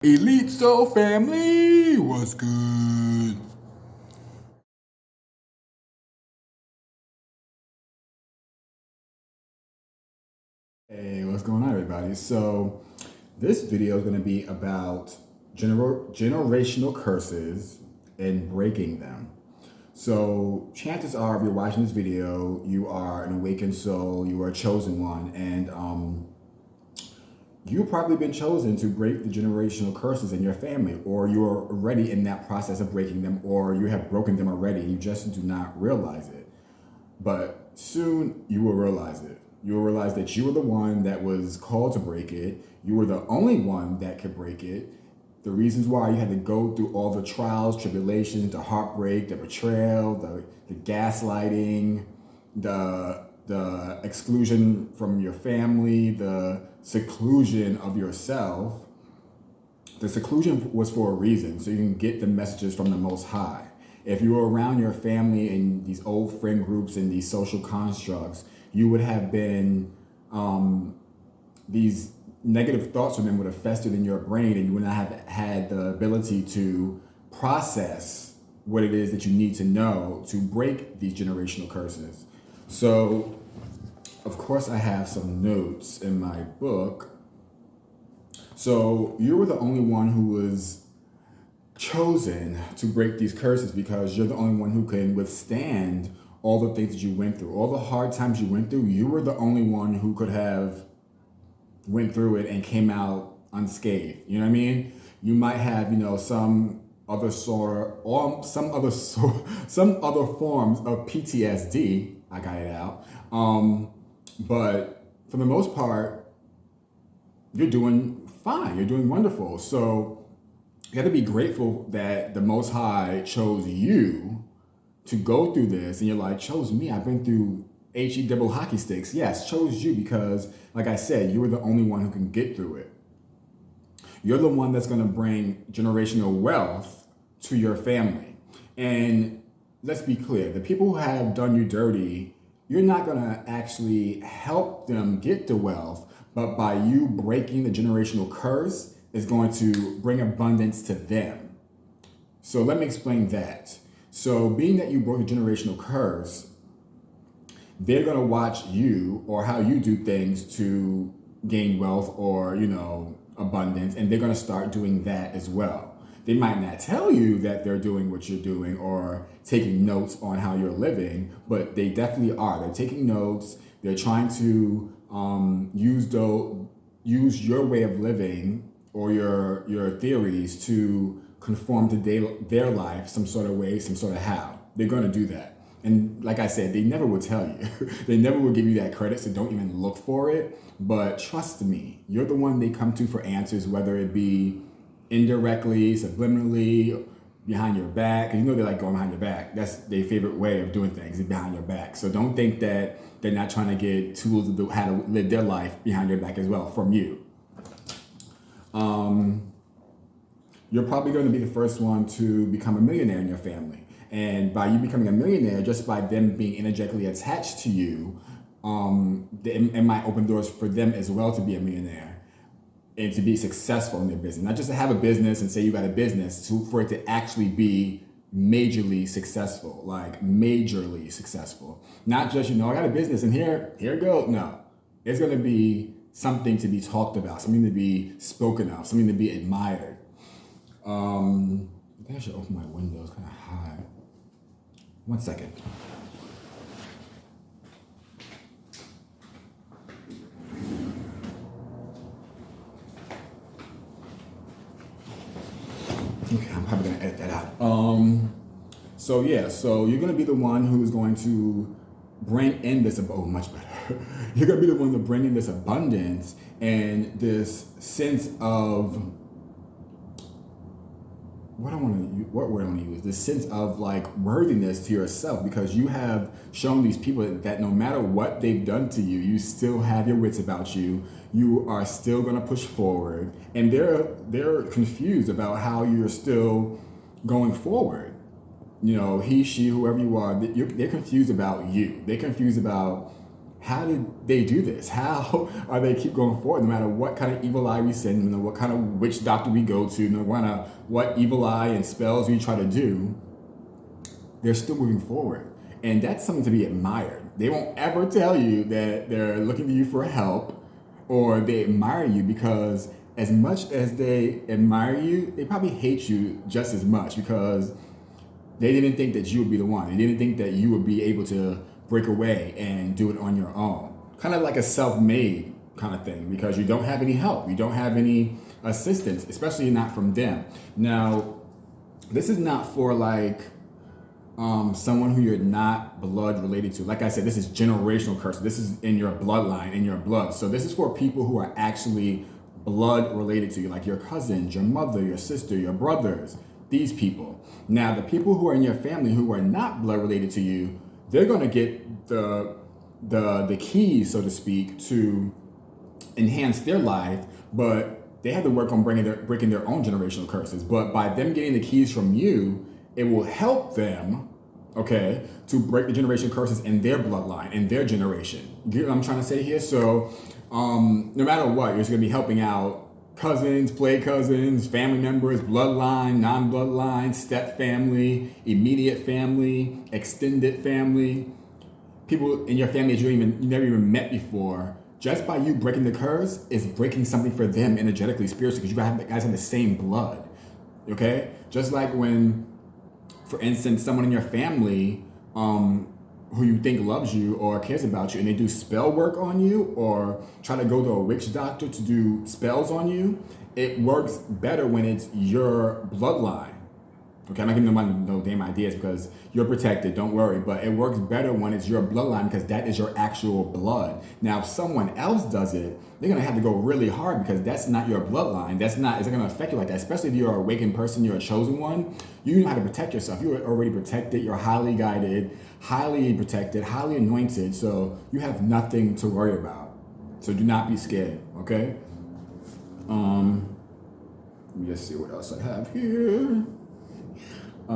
Elite Soul Family, what's good? Hey, what's going on, everybody? So, this video is going to be about generational curses and breaking them. So, chances are, if you're watching this video, you are an awakened soul, you are a chosen one, and you've probably been chosen to break the generational curses in your family, or you're already in that process of breaking them, or you have broken them already, and you just do not realize it. But soon you will realize it. You will realize that you were the one that was called to break it. You were the only one that could break it. The reasons why you had to go through all the trials, tribulations, the heartbreak, the betrayal, the gaslighting, the exclusion from your family, the seclusion of yourself. The seclusion was for a reason, so you can get the messages from the Most High. If you were around your family and these old friend groups and these social constructs, you would have been, these negative thoughts from them would have festered in your brain, and you would not have had the ability to process what it is that you need to know to break these generational curses. So, of course, I have some notes in my book. So, you were the only one who was chosen to break these curses because you're the only one who can withstand all the things that you went through, all the hard times you went through. You were the only one who could have went through it and came out unscathed. You know what I mean? You might have, some other sort or some other forms of PTSD. I got it out. But for the most part, you're doing fine. You're doing wonderful. So you got to be grateful that the Most High chose you to go through this. And you're like, chose me. I've been through HE double hockey sticks. Yes, chose you because, like I said, you were the only one who can get through it. You're the one that's going to bring generational wealth to your family. And let's be clear, the people who have done you dirty, you're not going to actually help them get the wealth, but by you breaking the generational curse is going to bring abundance to them. So let me explain that. So being that you broke the generational curse, they're going to watch you or how you do things to gain wealth or, abundance, and they're going to start doing that as well. They might not tell you that they're doing what you're doing or taking notes on how you're living, but they definitely are. They're taking notes. They're trying to use your way of living or your theories to conform to their life some sort of way, some sort of how. They're going to do that. And like I said, they never will tell you. They never will give you that credit, so don't even look for it. But trust me, you're the one they come to for answers, whether it be indirectly, subliminally, behind your back. You know they like going behind your back. That's their favorite way of doing things, is behind your back. So don't think that they're not trying to get tools to do how to live their life behind your back as well from you. You're probably going to be the first one to become a millionaire in your family. And by you becoming a millionaire, just by them being energetically attached to you, it might open doors for them as well to be a millionaire and to be successful in their business. Not just to have a business and say you got a business, for it to actually be majorly successful, like majorly successful. Not just, I got a business and here it goes. No, it's going to be something to be talked about, something to be spoken of, something to be admired. I think I should open my window. It's kind of high. 1 second. Okay, I'm probably gonna edit that out. So you're gonna be the one who's going to bring in this. Oh, much better. You're gonna be the one to bring in this abundance and this sense of what word I want to use, this sense of like worthiness to yourself, because you have shown these people that no matter what they've done to you, you still have your wits about you. You are still going to push forward, and they're confused about how you're still going forward. He, she, whoever you are, they're confused about you. They're confused about how did they do this? How are they keep going forward no matter what kind of evil eye we send, no matter what kind of witch doctor we go to, no matter what evil eye and spells we try to do, they're still moving forward. And that's something to be admired. They won't ever tell you that they're looking to you for help or they admire you, because as much as they admire you, they probably hate you just as much, because they didn't think that you would be the one. They didn't think that you would be able to break away and do it on your own. Kind of like a self-made kind of thing, because you don't have any help. You don't have any assistance, especially not from them. Now, this is not for like someone who you're not blood related to. Like I said, this is generational curse. This is in your bloodline, in your blood. So this is for people who are actually blood related to you, like your cousins, your mother, your sister, your brothers, these people. Now, the people who are in your family who are not blood related to you, they're going to get the keys, so to speak, to enhance their life, but they have to work on breaking their own generational curses. But by them getting the keys from you, it will help them, okay, to break the generation curses in their bloodline, in their generation. You know what I'm trying to say here? So no matter what, you're just going to be helping out cousins, play cousins, family members, bloodline, non-bloodline, step family, immediate family, extended family, people in your family that you never even met before. Just by you breaking the curse is breaking something for them energetically, spiritually, because you guys have the same blood, okay? Just like when, for instance, someone in your family who you think loves you or cares about you, and they do spell work on you or try to go to a witch doctor to do spells on you, it works better when it's your bloodline. Okay, I'm not giving nobody no damn ideas because you're protected, don't worry. But it works better when it's your bloodline because that is your actual blood. Now, if someone else does it, they're gonna have to go really hard because that's not your bloodline. It's not gonna affect you like that, especially if you're an awakened person, you're a chosen one. You know how to protect yourself. You're already protected, you're highly guided, highly protected, highly anointed. So you have nothing to worry about. So do not be scared, okay? Let me just see what else I have here. I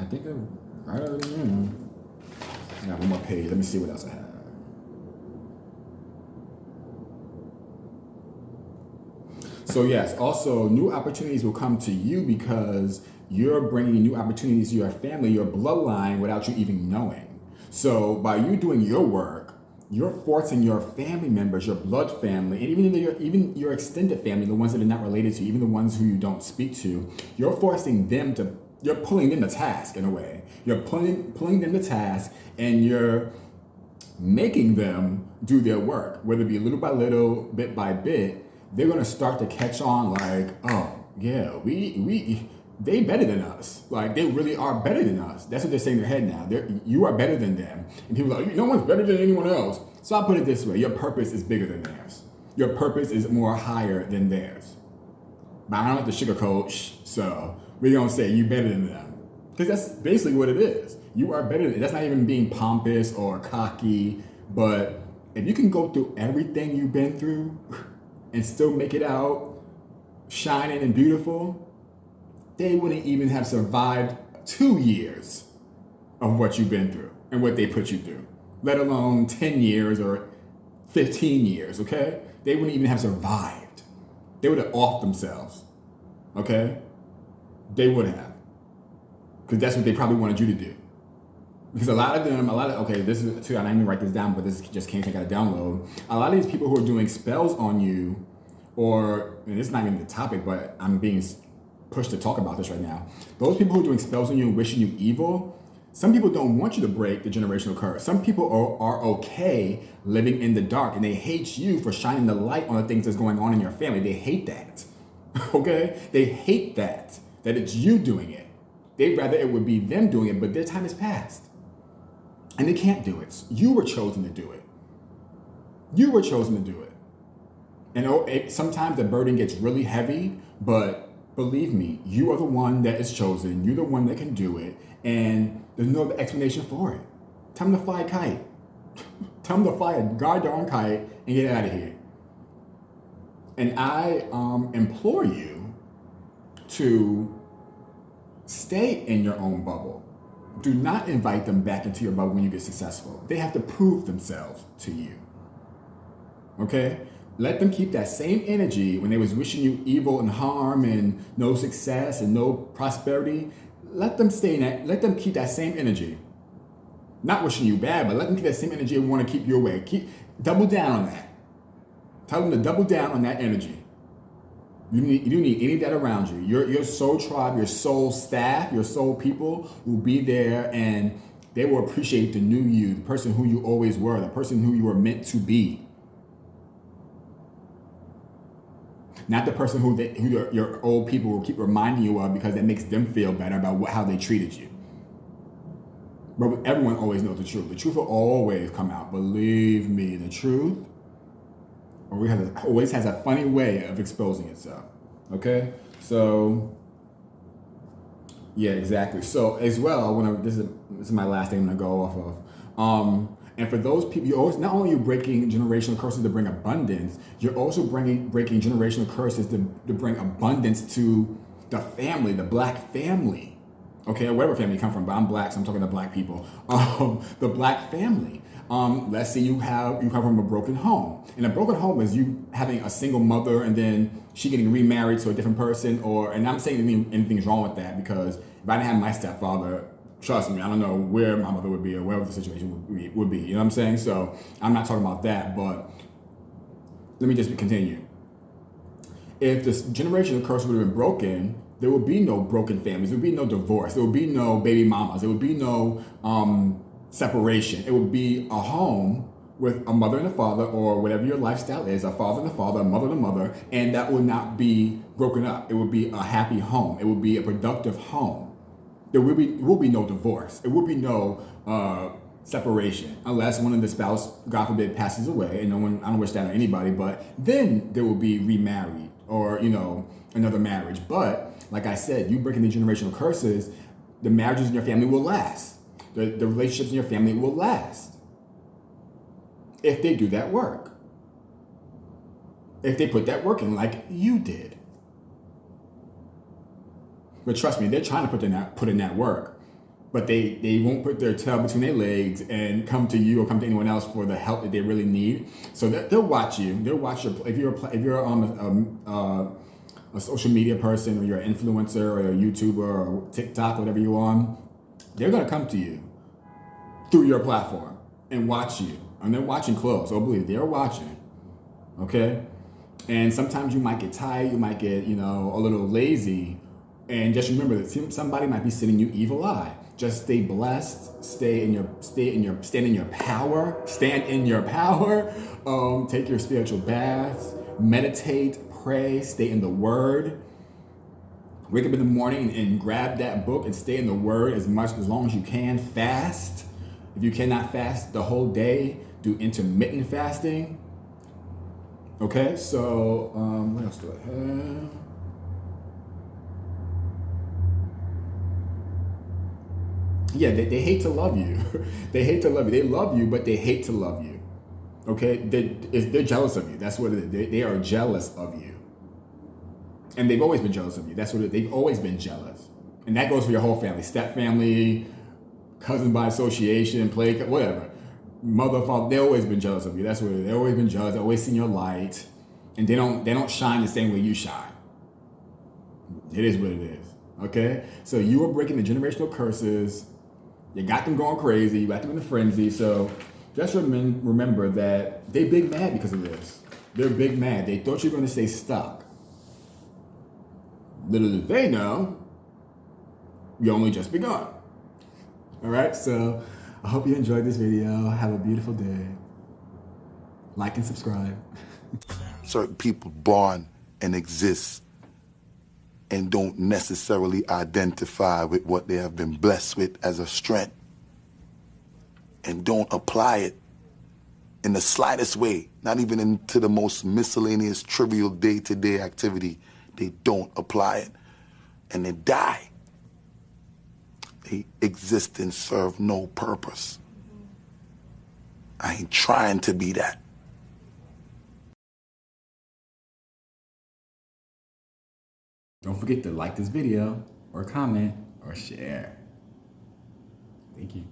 think I already know. I got one more page. Let me see what else I have. So yes, also new opportunities will come to you because you're bringing new opportunities to your family, your bloodline, without you even knowing. So by you doing your work, you're forcing your family members, your blood family, and even your extended family, the ones that are not related to you, even the ones who you don't speak to, you're forcing them to, you're pulling them to task in a way. You're pulling them to task, and you're making them do their work, whether it be little by little, bit by bit. They're gonna start to catch on like, oh yeah, they better than us. Like they really are better than us. That's what they're saying in their head now. You are better than them. And people are like, no one's better than anyone else. So I'll put it this way, your purpose is bigger than theirs. Your purpose is more higher than theirs. But I don't have to sugarcoat, so we're gonna say you better than them. Because that's basically what it is. You are better than, that's not even being pompous or cocky, but if you can go through everything you've been through and still make it out shining and beautiful, they wouldn't even have survived 2 years of what you've been through and what they put you through, let alone 10 years or 15 years, okay? They wouldn't even have survived. They would have offed themselves, okay? They would have, because that's what they probably wanted you to do. Because okay, this is too, I didn't even write this down, but this just came, I got to download. A lot of these people who are doing spells on you, or, and it's not even the topic, but I'm being pushed to talk about this right now. Those people who are doing spells on you and wishing you evil, some people don't want you to break the generational curse. Some people are okay living in the dark, and they hate you for shining the light on the things that's going on in your family. They hate that, okay? They hate that it's you doing it. They'd rather it would be them doing it, but their time has passed. And they can't do it. You were chosen to do it. You were chosen to do it. And sometimes the burden gets really heavy, but believe me, you are the one that is chosen. You're the one that can do it. And there's no other explanation for it. Tell them to fly a kite. Tell them to fly a goddamn kite and get out of here. And I implore you to stay in your own bubble. Do not invite them back into your bubble when you get successful. They have to prove themselves to you. Okay? Let them keep that same energy when they was wishing you evil and harm and no success and no prosperity. Let them stay in that. Let them keep that same energy. Not wishing you bad, but let them keep that same energy and want to keep you away. Double down on that. Tell them to double down on that energy. You don't need any of that around you. Your soul tribe, your soul staff, your soul people will be there, and they will appreciate the new you, the person who you always were, the person who you were meant to be. Not the person who your old people will keep reminding you of because that makes them feel better about how they treated you. But everyone always knows the truth. The truth will always come out. Believe me, the truth always has a funny way of exposing itself. Okay? So, yeah, exactly. So, as well, this is my last thing I'm going to go off of. And for those people, not only are you breaking generational curses to bring abundance, you're also breaking generational curses to bring abundance to the family, the black family. Okay, or wherever family you come from, but I'm black, so I'm talking to black people. The black family. Let's say you come from a broken home. And a broken home is you having a single mother and then she getting remarried to a different person, and I'm saying anything's wrong with that, because if I didn't have my stepfather, trust me, I don't know where my mother would be or wherever the situation would be. You know what I'm saying? So I'm not talking about that, but let me just continue. If this generational curse would have been broken, there would be no broken families. There would be no divorce. There would be no baby mamas. There would be no separation. It would be a home with a mother and a father, or whatever your lifestyle is, a father and a father, a mother and a mother, and that would not be broken up. It would be a happy home. It would be a productive home. There will be no divorce. It will be no separation, unless one of the spouse, God forbid, passes away. And I don't wish that on anybody, but then there will be remarried or, another marriage. But like I said, you breaking the generational curses, the marriages in your family will last. The relationships in your family will last. If they do that work. If they put that work in like you did. But trust me, they're trying to put in that work. But they won't put their tail between their legs and come to you or come to anyone else for the help that they really need. So they'll watch you. They'll watch if you're a social media person, or you're an influencer or a YouTuber or TikTok, whatever you're on. They're gonna come to you through your platform and watch you. And they're watching close. So believe they're watching. Okay? And sometimes you might get tired. You might get a little lazy. And just remember that somebody might be sending you evil eye. Just stay blessed. Stand in your power. Take your spiritual baths. Meditate. Pray. Stay in the Word. Wake up in the morning and grab that book and stay in the Word as long as you can. Fast. If you cannot fast the whole day, do intermittent fasting. Okay. So what else do I have? Yeah, they hate to love you. They hate to love you. They love you, but they hate to love you. Okay? They're jealous of you. That's what it is. They are jealous of you. And they've always been jealous of you. That's what it is. They've always been jealous. And that goes for your whole family. Step family, cousin by association, whatever. Mother, father, they've always been jealous of you. That's what it is. They've always been jealous. They've always seen your light. And they don't shine the same way you shine. It is what it is. Okay? So you are breaking the generational curses. You got them going crazy. You got them in a frenzy. So just remember that they big mad because of this. They're big mad. They thought you were going to stay stuck. Little did they know, you only just begun. All right? So I hope you enjoyed this video. Have a beautiful day. Like and subscribe. Certain people born and exist and don't necessarily identify with what they have been blessed with as a strength, and don't apply it in the slightest way, not even into the most miscellaneous, trivial day-to-day activity. They don't apply it, and they die. They exist and serve no purpose. I ain't trying to be that. Don't forget to like this video, or comment, or share. Thank you.